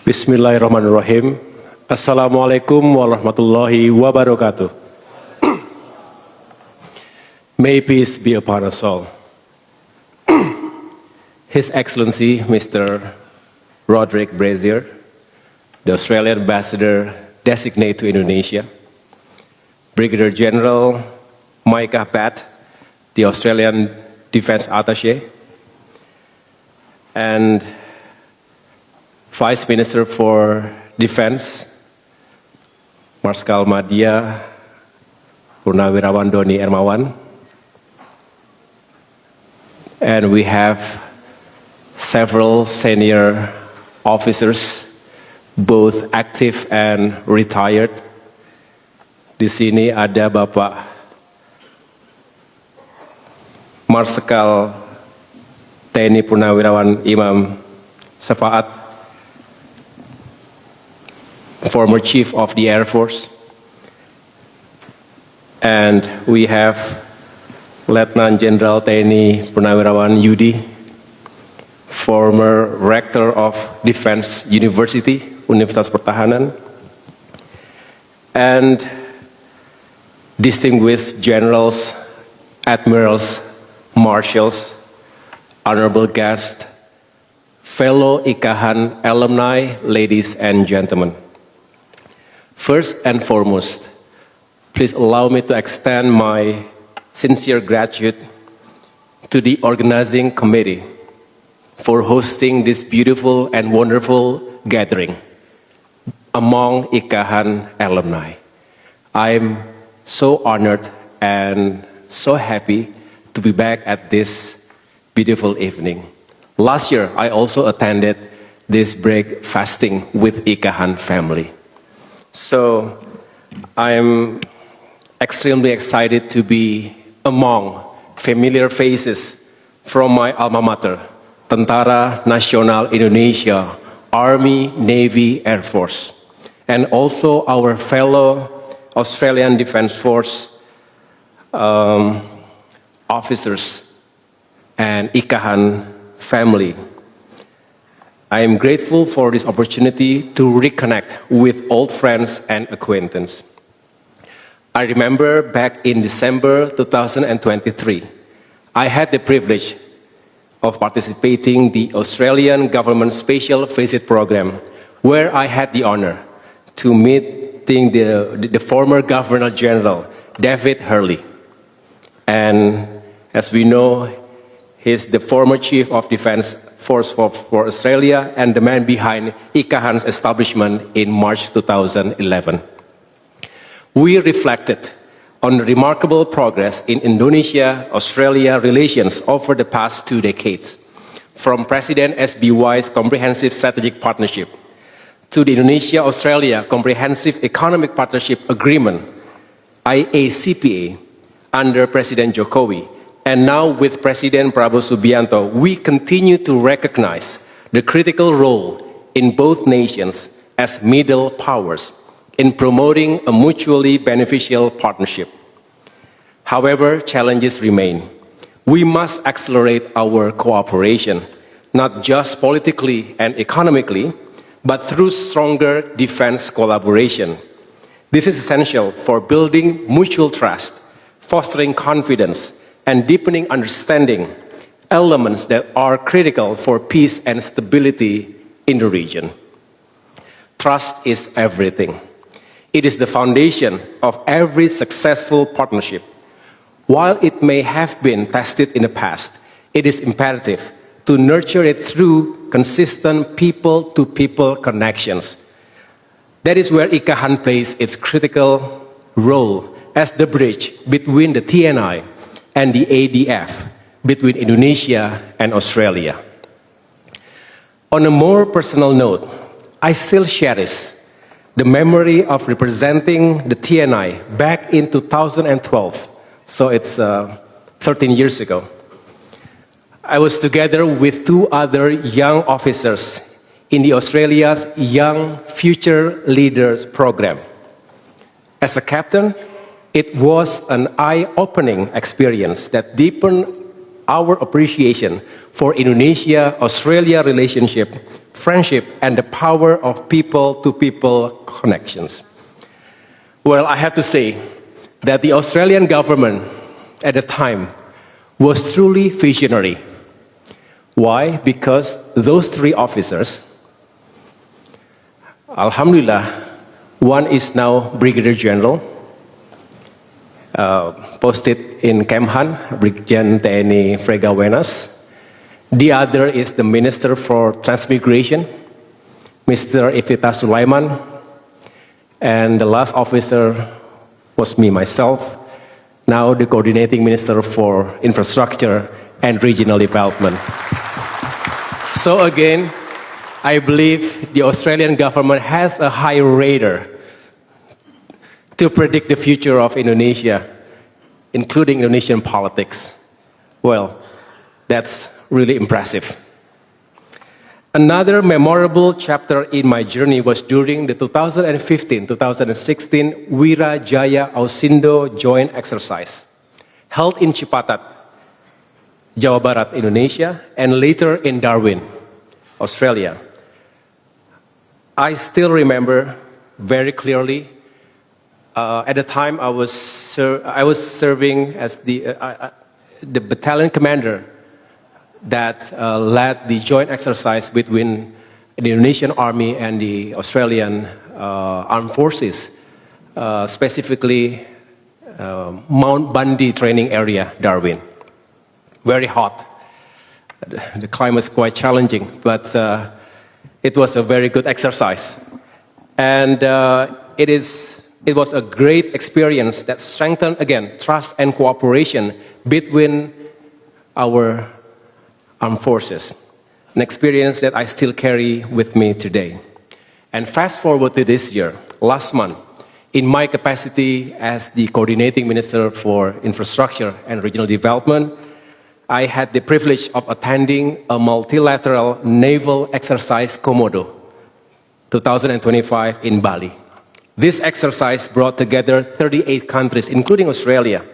Bismillahirrahmanirrahim. Assalamualaikum warahmatullahi wabarakatuh. May peace be upon us all. His Excellency Mr. Roderick Brazier, the Australian Ambassador designate to Indonesia, Brigadier General Mike AHY, the Australian Defense Attaché, and Vice Minister for Defense, Marskal Madya Purnawirawan Doni Ermawan, and we have several senior officers, both active and retired. Di sini ada Bapak Marskal TNI Purnawirawan Imam Syafaat, former Chief of the Air Force, and we have Lieutenant General TNI Purnawirawan Yudi, former Rector of Defense University, Universitas Pertahanan, and distinguished generals, admirals, marshals, honorable guests, fellow Ikahan alumni, ladies and gentlemen. First and foremost, please allow me to extend my sincere gratitude to the organizing committee for hosting this beautiful and wonderful gathering among Ikahan alumni. I'm so honored and so happy to be back at this beautiful evening. Last year, I also attended this break fasting with Ikahan family. So I'm extremely excited to be among familiar faces from my alma mater, Tentara Nasional Indonesia, Army, Navy, Air Force, and also our fellow Australian Defense Force officers and Ikahan family. I am grateful for this opportunity to reconnect with old friends and acquaintances. I remember back in December 2023, I had the privilege of participating in the Australian Government Special Visit Program, where I had the honor to meeting the former Governor General, David Hurley. And as we know, he's the former Chief of Defense Force for Australia and the man behind Ikahan's establishment in March 2011. We reflected on the remarkable progress in Indonesia-Australia relations over the past 2 decades, from President SBY's Comprehensive Strategic Partnership to the Indonesia-Australia Comprehensive Economic Partnership Agreement, IACPA, under President Jokowi. And now with President Prabowo Subianto, we continue to recognize the critical role in both nations as middle powers in promoting a mutually beneficial partnership. However, challenges remain. We must accelerate our cooperation, not just politically and economically, but through stronger defense collaboration. This is essential for building mutual trust, fostering confidence, and deepening understanding, elements that are critical for peace and stability in the region. Trust is everything. It is the foundation of every successful partnership. While it may have been tested in the past, it is imperative to nurture it through consistent people-to-people connections. That is where Ikahan plays its critical role as the bridge between the TNI and the ADF, between Indonesia and Australia. On a more personal note, I still cherish the memory of representing the TNI back in 2012, so it's 13 years ago. I was together with 2 other young officers in the Australia's Young Future Leaders program. As a captain, it was an eye-opening experience that deepened our appreciation for Indonesia-Australia relationship, friendship, and the power of people-to-people connections. Well, I have to say that the Australian government at the time was truly visionary. Why? Because those three officers, Alhamdulillah, one is now Brigadier General, posted in Kemhan, Brigjen TNI Frega Wenas. The other is the Minister for Transmigration, Mr. Iftitah Sulaiman. And the last officer was me, myself, now the Coordinating Minister for Infrastructure and Regional Development. So again, I believe the Australian government has a high radar to predict the future of Indonesia, including Indonesian politics. Well, that's really impressive. Another memorable chapter in my journey was during the 2015-2016 Wira Jaya Ausindo Joint Exercise, held in Cipatat, Jawa Barat, Indonesia, and later in Darwin, Australia. I still remember very clearly. At the time, I was serving as the battalion commander that led the joint exercise between the Indonesian Army and the Australian Armed Forces, specifically Mount Bundy training area, Darwin. Very hot. The climate is quite challenging, but it was a very good exercise. And it was a great experience that strengthened, again, trust and cooperation between our armed forces, an experience that I still carry with me today. And fast forward to this year, last month, in my capacity as the Coordinating Minister for Infrastructure and Regional Development, I had the privilege of attending a multilateral naval exercise Komodo 2025 in Bali. This exercise brought together 38 countries, including Australia,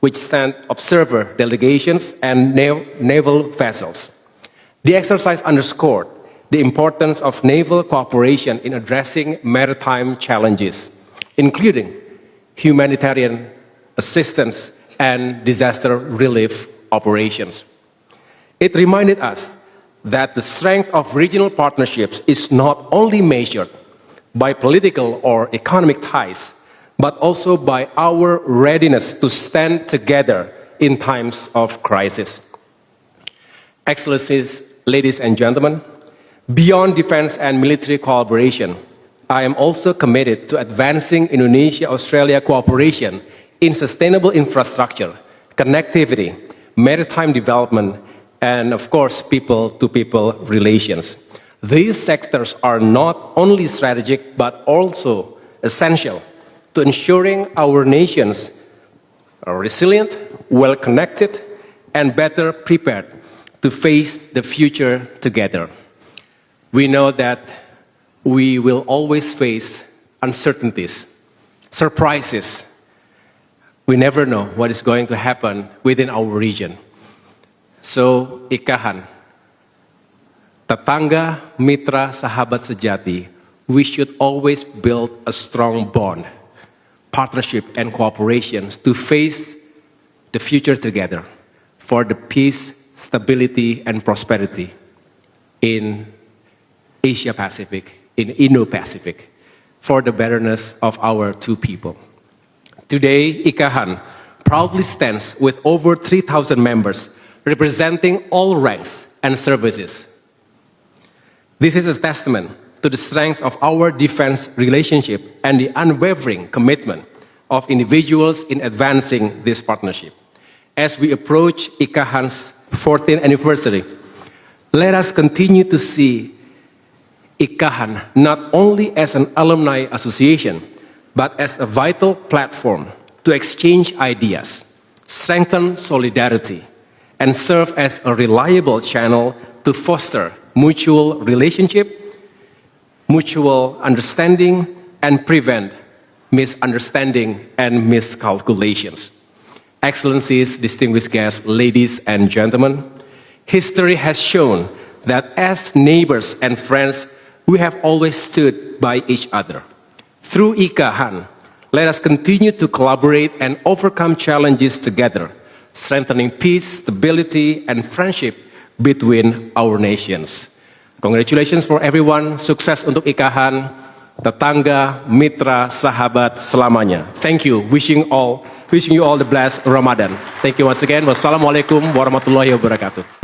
which sent observer delegations and naval vessels. The exercise underscored the importance of naval cooperation in addressing maritime challenges, including humanitarian assistance and disaster relief operations. It reminded us that the strength of regional partnerships is not only measured by political or economic ties, but also by our readiness to stand together in times of crisis. Excellencies, ladies and gentlemen, beyond defense and military cooperation, I am also committed to advancing Indonesia-Australia cooperation in sustainable infrastructure, connectivity, maritime development, and of course, people-to-people relations. These sectors are not only strategic, but also essential to ensuring our nations are resilient, well-connected, and better prepared to face the future together. We know that we will always face uncertainties, surprises. We never know what is going to happen within our region. So, Ikahan, tetangga, mitra, sahabat sejati, we should always build a strong bond, partnership, and cooperation to face the future together for the peace, stability, and prosperity in Asia-Pacific, in Indo-Pacific, for the betterness of our two people. Today, Ikahan proudly stands with over 3,000 members representing all ranks and services. This is a testament to the strength of our defense relationship and the unwavering commitment of individuals in advancing this partnership. As we approach Ikahan's 14th anniversary, let us continue to see Ikahan not only as an alumni association, but as a vital platform to exchange ideas, strengthen solidarity, and serve as a reliable channel to foster mutual relationship, mutual understanding, and prevent misunderstanding and miscalculations. Excellencies, distinguished guests, ladies and gentlemen, History has shown that as neighbors and friends, we have always stood by each other. Through Ikahan, let us continue to collaborate and overcome challenges together, strengthening peace, stability, and friendship between our nations. Congratulations for everyone, sukses untuk Ikahan, tetangga, mitra, sahabat selamanya. Thank you, wishing you all the blessed Ramadan. Thank you once again. Wassalamualaikum warahmatullahi wabarakatuh.